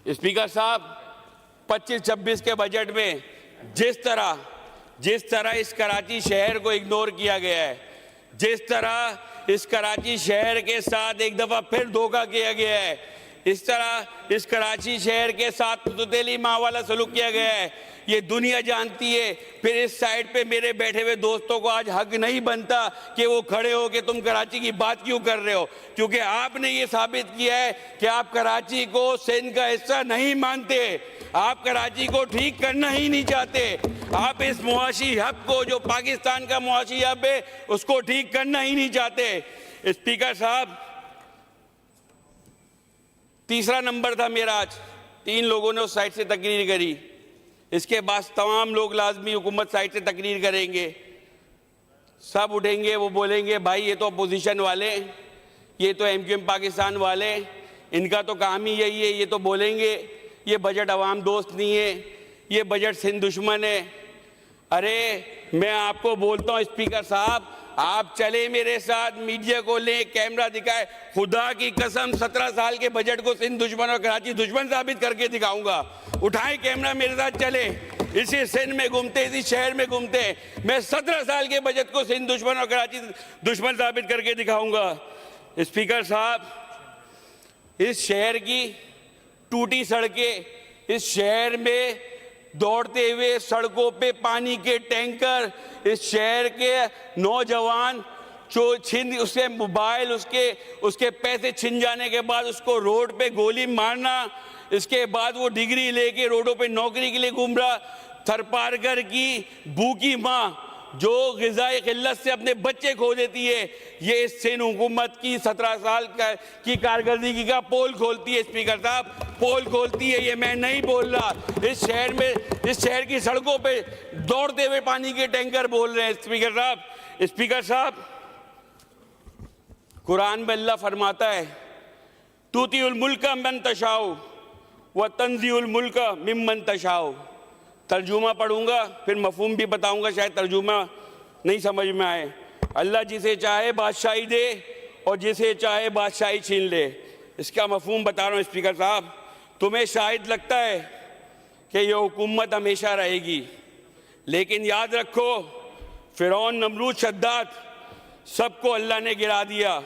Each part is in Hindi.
स्पीकर साहब, 25-26 के बजट में जिस तरह इस कराची शहर को इग्नोर किया गया है, जिस तरह इस कराची शहर के साथ एक दफा फिर धोखा किया गया है, इस तरह इस कराची शहर के साथ तुतेली माँ वाला सलूक किया गया है, ये दुनिया जानती है। फिर इस साइड पे मेरे बैठे हुए दोस्तों को आज हक नहीं बनता कि वो खड़े हो कि तुम कराची की बात क्यों कर रहे हो, क्योंकि आपने ये साबित किया है कि आप कराची को सिंध का हिस्सा नहीं मानते, आप कराची को ठीक करना ही नहीं चाहते, आप इस मुआशी हब को जो पाकिस्तान का मुआशी हब है उसको ठीक करना ही नहीं चाहते। स्पीकर साहब, तीसरा नंबर था मेरा आज, 3 लोगों ने उस साइड से तकरीर करी, इसके बाद तमाम लोग लाजमी हुकूमत साइड से तकरीर करेंगे, सब उठेंगे, वो बोलेंगे भाई ये तो अपोजिशन वाले, ये तो MQM पाकिस्तान वाले, इनका तो काम ही यही है, ये तो बोलेंगे ये बजट अवाम दोस्त नहीं है, ये बजट सिंध दुश्मन है। अरे मैं आपको बोलता हूँ स्पीकर साहब, आप चले मेरे साथ, मीडिया को ले, कैमरा दिखाए, खुदा की कसम 17 साल के बजट को सिंध दुश्मन और कराची दुश्मन साबित करके दिखाऊंगा। उठाएं कैमरा, मेरे साथ चले, इसी सिंध में घूमते, इसी शहर में घूमते, मैं 17 साल के बजट को सिंध दुश्मन और कराची दुश्मन साबित करके दिखाऊंगा। स्पीकर साहब, इस शहर की टूटी सड़कें, इस शहर में दौड़ते हुए सड़कों पे पानी के टैंकर, इस शहर के नौजवान जो उसके मोबाइल, उसके पैसे छिन जाने के बाद उसको रोड पे गोली मारना, इसके बाद वो डिग्री लेके रोडों पे नौकरी के लिए घूम रहा, थरपारकर की भूखी माँ जो ग़िज़ाई क़िल्लत से अपने बच्चे खो देती है, ये इस सिंध हुकूमत की 17 साल की कारकर्दगी का पोल खोलती है। स्पीकर साहब, पोल खोलती है, ये मैं नहीं बोल रहा, इस शहर में, इस शहर की सड़कों पे दौड़ते हुए पानी के टैंकर बोल रहे हैं। स्पीकर साहब, कुरान में अल्लाह फरमाता है, तूतीउल मुल्का मन तशाओ व तंज़ीउल मुल्का मिम्मन तशाओ। तर्जुमा पढ़ूंगा, फिर मफहूम भी बताऊंगा, शायद तर्जुमा नहीं समझ में आए। अल्लाह जिसे चाहे बादशाही दे और जिसे चाहे बादशाही छीन ले। इसका मफहूम बता रहा हूँ स्पीकर साहब, तुम्हें शायद लगता है कि ये हुकूमत हमेशा रहेगी, लेकिन याद रखो फ़िरौन, नमरूद, शद्दाद सबको अल्लाह ने गिरा दिया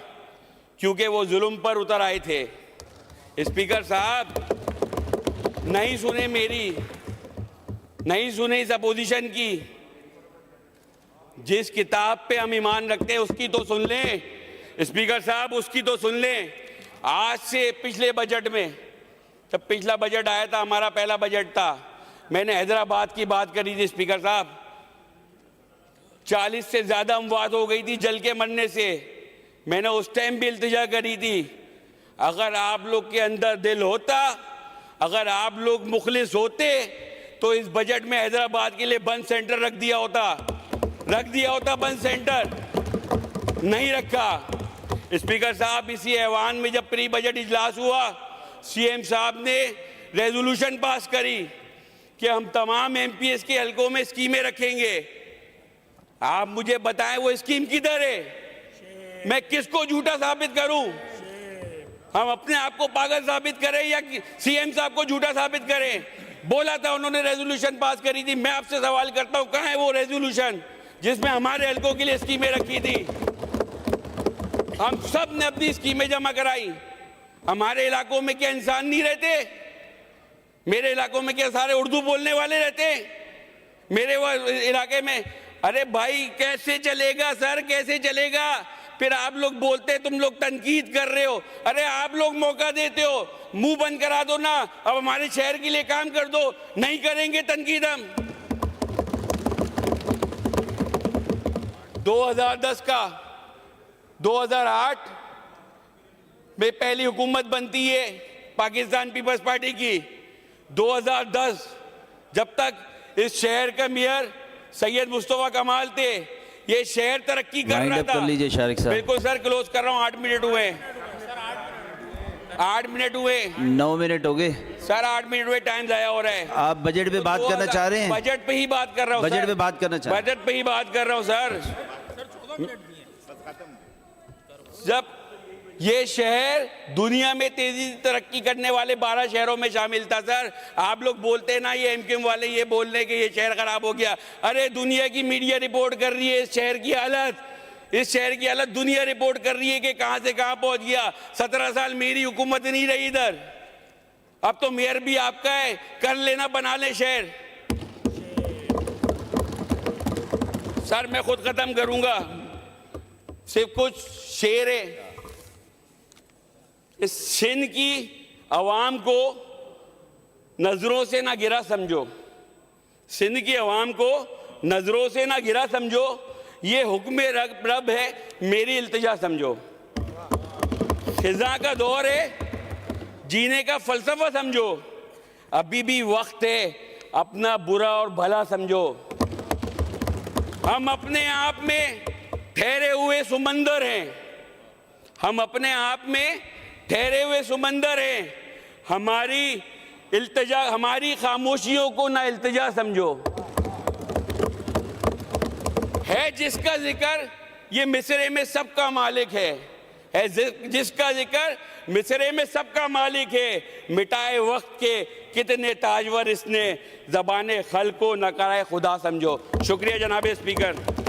क्योंकि वो जुल्म पर उतर आए थे। स्पीकर साहब, नहीं सुने मेरी, नहीं सुने इस अपोजिशन की, जिस किताब पे हम ईमान रखते हैं उसकी तो सुन लें। स्पीकर साहब, उसकी तो सुन लें। आज से पिछले बजट में, जब पिछला बजट आया था, हमारा पहला बजट था, मैंने हैदराबाद की बात करी थी। स्पीकर साहब, 40 से ज़्यादा अमवात हो गई थी जल के मरने से। मैंने उस टाइम भी इल्तिजा करी थी, अगर आप लोग के अंदर दिल होता, अगर आप लोग मुखलिस होते तो इस बजट में हैदराबाद के लिए बंद सेंटर रख दिया होता बंद सेंटर, नहीं रखा। स्पीकर साहब, इसी ऐवान में जब प्री बजट इजलास हुआ, CM साहब ने रेजोल्यूशन पास करी कि हम तमाम MPs के हलकों में स्कीमें रखेंगे। आप मुझे बताएं वो स्कीम किधर है? मैं किसको झूठा साबित करूं? हम अपने आप को पागल साबित करें या CM साहब को झूठा साबित करें? बोला था उन्होंने, रेजोल्यूशन पास करी थी। मैं आपसे सवाल करता हूं, कहां है वो रेजोल्यूशन जिसमें हमारे हलकों के लिए स्कीमें रखी थी? हम सब ने अपनी स्कीमें जमा कराई। हमारे इलाकों में क्या इंसान नहीं रहते? मेरे इलाकों में क्या सारे उर्दू बोलने वाले रहते? मेरे इलाके में, अरे भाई कैसे चलेगा सर, कैसे चलेगा? फिर आप लोग बोलते तुम लोग तनकीद कर रहे हो। अरे आप लोग मौका देते हो, मुंह बंद करा दो ना, अब हमारे शहर के लिए काम कर दो। नहीं करेंगे तनकीद हम। 2010 का 2008 में पहली हुकूमत बनती है पाकिस्तान पीपल्स पार्टी की। 2010 जब तक इस शहर का मेयर सैयद मुस्तफा कमाल थे, ये शहर तरक्की कर रहा था। लीजिए शारिक साहब। बिल्कुल सर, क्लोज कर रहा हूँ, 8 मिनट हुए। 8 मिनट हुए। 9 मिनट हो गए सर, 8 मिनट हुए, टाइम जाया हो रहा है। आप बजट पे बात करना चाह रहे हैं? बजट पे ही बात कर रहा हूँ। बजट पे बात करना चाह रहे हैं? बजट पे ही बात कर रहा हूँ सर। जब ये शहर दुनिया में तेजी से तरक्की करने वाले 12 शहरों में शामिल था सर। आप लोग बोलते हैं ना, ये एमक्यूएम वाले ये बोल रहे कि ये शहर खराब हो गया। अरे दुनिया की मीडिया रिपोर्ट कर रही है इस शहर की हालत, इस शहर की हालत दुनिया रिपोर्ट कर रही है कि कहां से कहां पहुंच गया। 17 साल मेरी हुकूमत नहीं रही इधर, अब तो मेयर भी आपका है, कर लेना, बना ले शहर। सर मैं खुद खत्म करूंगा, सिर्फ कुछ शेर है। इस सिंध की आवाम को नजरों से ना गिरा समझो, सिंध की आवाम को नजरों से ना गिरा समझो, ये हुक्म रब है, मेरी इल्तिजा समझो। खिजा का दौर है, जीने का फलसफा समझो, अभी भी वक्त है, अपना बुरा और भला समझो। हम अपने आप में ठहरे हुए समंदर हैं, हम अपने आप में ठहरे हुए समंदर हैं। हमारी इल्तिजा, हमारी खामोशियों को ना इल्तिजा समझो। है जिसका जिक्र ये मिसरे में सबका मालिक है जिसका जिक्र मिसरे में सबका मालिक है। मिटाए वक्त के कितने ताजवर इसने, ज़बाने खल को न कराए खुदा समझो। शुक्रिया जनाब स्पीकर।